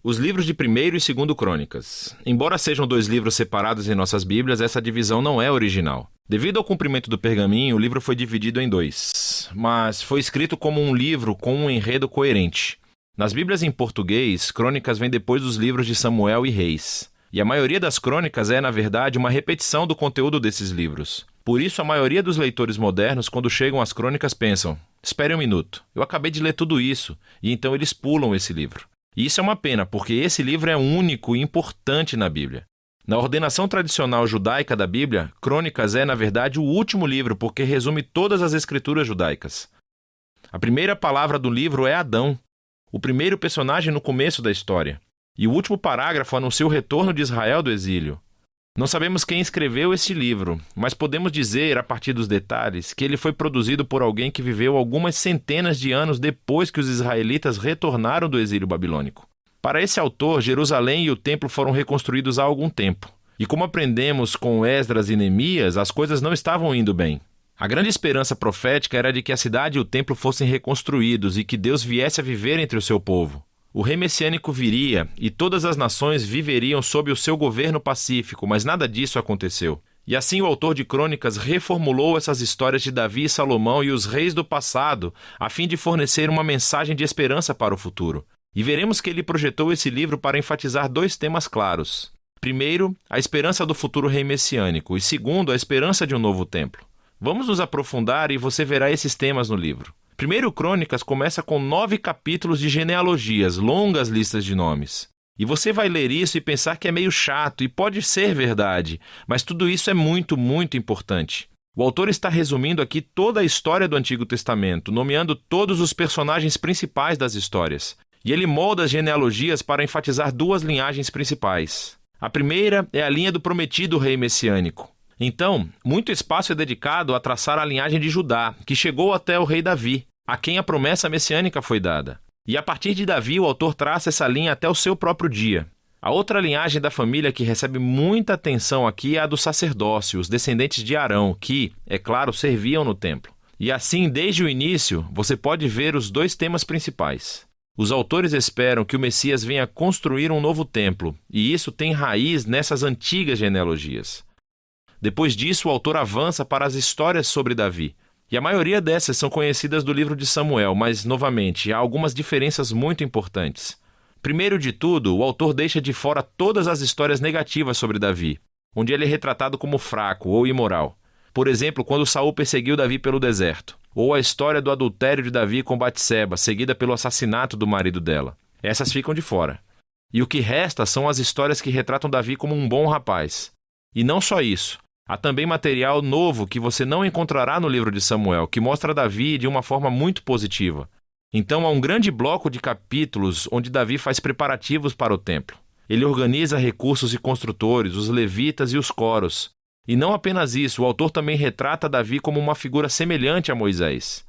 Os livros de 1º e 2º Crônicas. Embora sejam 2 livros separados em nossas Bíblias, essa divisão não é original. Devido ao cumprimento do pergaminho, o livro foi dividido em 2, mas foi escrito como um livro com um enredo coerente. Nas Bíblias em português, Crônicas vem depois dos livros de Samuel e Reis. E a maioria das crônicas é, na verdade, uma repetição do conteúdo desses livros. Por isso, a maioria dos leitores modernos, quando chegam às crônicas, pensam: espere um minuto, eu acabei de ler tudo isso, e então eles pulam esse livro. E isso é uma pena, porque esse livro é único e importante na Bíblia. Na ordenação tradicional judaica da Bíblia, Crônicas é, na verdade, o último livro, porque resume todas as escrituras judaicas. A primeira palavra do livro é Adão, o primeiro personagem no começo da história. E o último parágrafo anuncia o retorno de Israel do exílio. Não sabemos quem escreveu esse livro, mas podemos dizer, a partir dos detalhes, que ele foi produzido por alguém que viveu algumas centenas de anos depois que os israelitas retornaram do exílio babilônico. Para esse autor, Jerusalém e o templo foram reconstruídos há algum tempo. E como aprendemos com Esdras e Neemias, as coisas não estavam indo bem. A grande esperança profética era de que a cidade e o templo fossem reconstruídos e que Deus viesse a viver entre o seu povo. O rei messiânico viria e todas as nações viveriam sob o seu governo pacífico, mas nada disso aconteceu. E assim o autor de Crônicas reformulou essas histórias de Davi e Salomão e os reis do passado, a fim de fornecer uma mensagem de esperança para o futuro. E veremos que ele projetou esse livro para enfatizar 2 temas claros. Primeiro, a esperança do futuro rei messiânico, e segundo, a esperança de um novo templo. Vamos nos aprofundar e você verá esses temas no livro. 1º Crônicas começa com 9 capítulos de genealogias, longas listas de nomes. E você vai ler isso e pensar que é meio chato, e pode ser verdade, mas tudo isso é muito, muito importante. O autor está resumindo aqui toda a história do Antigo Testamento, nomeando todos os personagens principais das histórias. E ele molda as genealogias para enfatizar 2 linhagens principais. A primeira é a linha do prometido rei messiânico. Então, muito espaço é dedicado a traçar a linhagem de Judá, que chegou até o rei Davi, a quem a promessa messiânica foi dada. E a partir de Davi, o autor traça essa linha até o seu próprio dia. A outra linhagem da família que recebe muita atenção aqui é a do sacerdócio, os descendentes de Arão, que, é claro, serviam no templo. E assim, desde o início, você pode ver os 2 temas principais. Os autores esperam que o Messias venha construir um novo templo, e isso tem raiz nessas antigas genealogias. Depois disso, o autor avança para as histórias sobre Davi. E a maioria dessas são conhecidas do livro de Samuel, mas, novamente, há algumas diferenças muito importantes. Primeiro de tudo, o autor deixa de fora todas as histórias negativas sobre Davi, onde ele é retratado como fraco ou imoral. Por exemplo, quando Saul perseguiu Davi pelo deserto, ou a história do adultério de Davi com Batseba, seguida pelo assassinato do marido dela. Essas ficam de fora. E o que resta são as histórias que retratam Davi como um bom rapaz. E não só isso. Há também material novo que você não encontrará no livro de Samuel, que mostra Davi de uma forma muito positiva. Então há um grande bloco de capítulos onde Davi faz preparativos para o templo. Ele organiza recursos e construtores, os levitas e os coros. E não apenas isso, o autor também retrata Davi como uma figura semelhante a Moisés.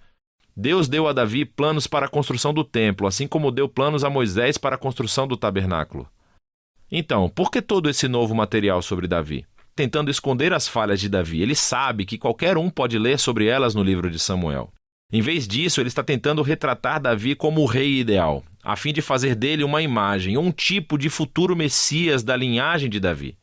Deus deu a Davi planos para a construção do templo, assim como deu planos a Moisés para a construção do tabernáculo. Então, por que todo esse novo material sobre Davi? Tentando esconder as falhas de Davi, ele sabe que qualquer um pode ler sobre elas no livro de Samuel. Em vez disso, ele está tentando retratar Davi como o rei ideal, a fim de fazer dele uma imagem, um tipo de futuro Messias da linhagem de Davi.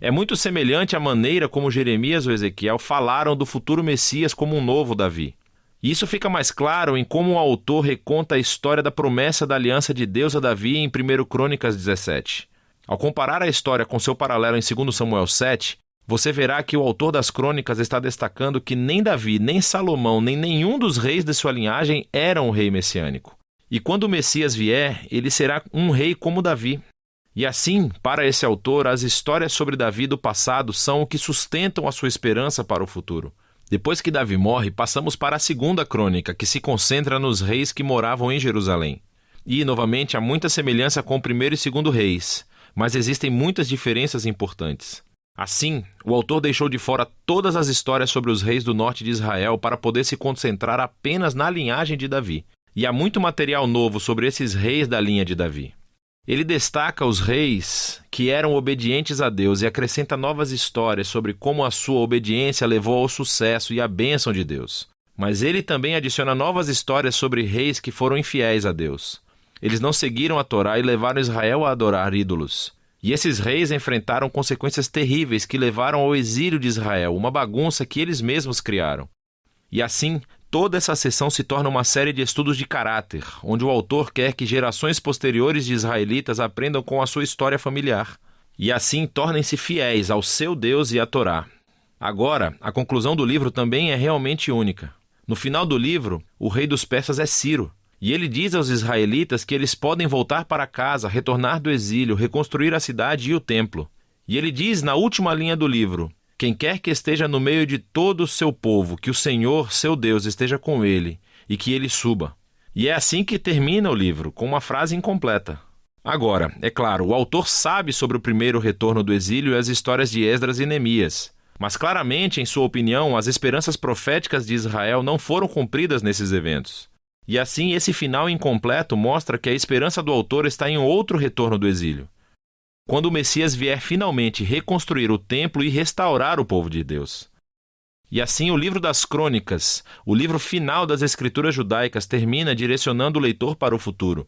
É muito semelhante à maneira como Jeremias ou Ezequiel falaram do futuro Messias como um novo Davi. E isso fica mais claro em como o autor reconta a história da promessa da aliança de Deus a Davi em 1 Crônicas 17. Ao comparar a história com seu paralelo em 2 Samuel 7, você verá que o autor das crônicas está destacando que nem Davi, nem Salomão, nem nenhum dos reis de sua linhagem era um rei messiânico. E quando o Messias vier, ele será um rei como Davi. E assim, para esse autor, as histórias sobre Davi do passado são o que sustentam a sua esperança para o futuro. Depois que Davi morre, passamos para a 2ª crônica, que se concentra nos reis que moravam em Jerusalém. E, novamente, há muita semelhança com o 1º e 2º reis, mas existem muitas diferenças importantes. Assim, o autor deixou de fora todas as histórias sobre os reis do norte de Israel para poder se concentrar apenas na linhagem de Davi. E há muito material novo sobre esses reis da linha de Davi. Ele destaca os reis que eram obedientes a Deus e acrescenta novas histórias sobre como a sua obediência levou ao sucesso e à bênção de Deus. Mas ele também adiciona novas histórias sobre reis que foram infiéis a Deus. eles não seguiram a Torá e levaram Israel a adorar ídolos. E esses reis enfrentaram consequências terríveis que levaram ao exílio de Israel, uma bagunça que eles mesmos criaram. E assim, toda essa sessão se torna uma série de estudos de caráter, onde o autor quer que gerações posteriores de israelitas aprendam com a sua história familiar. E assim tornem-se fiéis ao seu Deus e à Torá. Agora, a conclusão do livro também é realmente única. No final do livro, o rei dos persas é Ciro. E ele diz aos israelitas que eles podem voltar para casa, retornar do exílio, reconstruir a cidade e o templo. E ele diz na última linha do livro: quem quer que esteja no meio de todo o seu povo, que o Senhor, seu Deus, esteja com ele, e que ele suba. E é assim que termina o livro, com uma frase incompleta. Agora, é claro, o autor sabe sobre o primeiro retorno do exílio e as histórias de Esdras e Neemias. Mas claramente, em sua opinião, as esperanças proféticas de Israel não foram cumpridas nesses eventos. E assim, esse final incompleto mostra que a esperança do autor está em outro retorno do exílio. Quando o Messias vier finalmente reconstruir o templo e restaurar o povo de Deus. E assim, o livro das Crônicas, o livro final das Escrituras judaicas, termina direcionando o leitor para o futuro.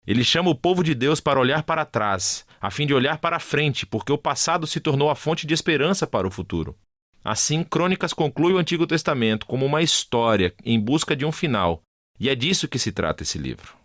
Ele chama o povo de Deus para olhar para trás, a fim de olhar para a frente, porque o passado se tornou a fonte de esperança para o futuro. Assim, Crônicas conclui o Antigo Testamento como uma história em busca de um final, e é disso que se trata esse livro.